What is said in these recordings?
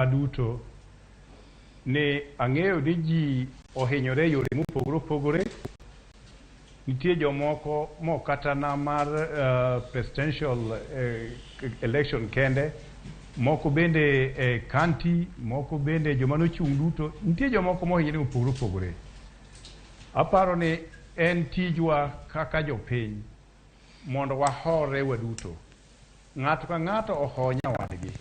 waduto ne ang'eyo ni ji ohinyore yore mopogore opogore. Nitie jomoko mokatana mar presidential election kende, moko bende county, moko bende joma nochung' duto. Nitie jomoko mohinyore mopogore opogore. Aparo ni en tijwa kaka jopiny mondo wahorre waduto. Ng'ato ka ng'ato oho nyawadgi.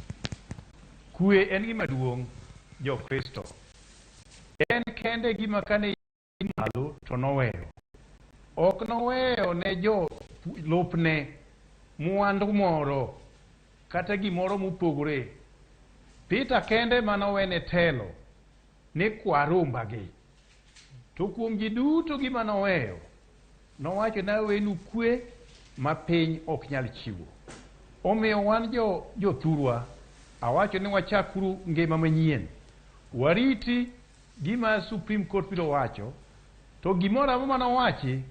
Kwe en gima duong' jokristo. En kende gima kane malo to noweyo. Ok noweyo ne jo lopne mwandu moro kata gimoro mopogore. Peter kende manowene telo ni kwarumbagi. To kuom ji duto gima noweyo, nowacho nawenu kwe ma piny ok nyal chiwo. Omiyo wan jothurwa, awacho ni wachakuru ngima manyien. Wariti gima Supreme Court biro wacho, to gimoro amora manowachi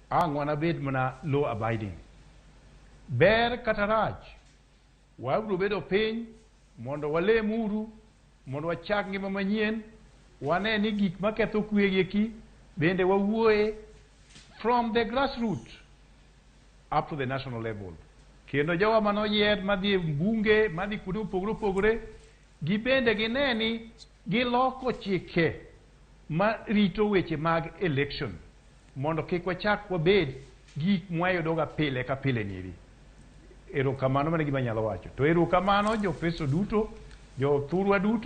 ang' wanabed mana law abiding. Ber kata rach, wabiro bedo piny mondo walemuru, mondo wachak ngima manyien, wane ni gik maketho kwegi bende wawuoye from the grassroots up to the national level. Kendo jowa manoyier madhi mbunge, madhi kuonde opogore opogore, gibende gineni giloko chike ma rito weche mag election mondo kik wachak wabed gik mwayudoga pile ka pile niri. Erokamano mane gima nyalo wacho. To erokamano jokristo duto, jothurwa duto.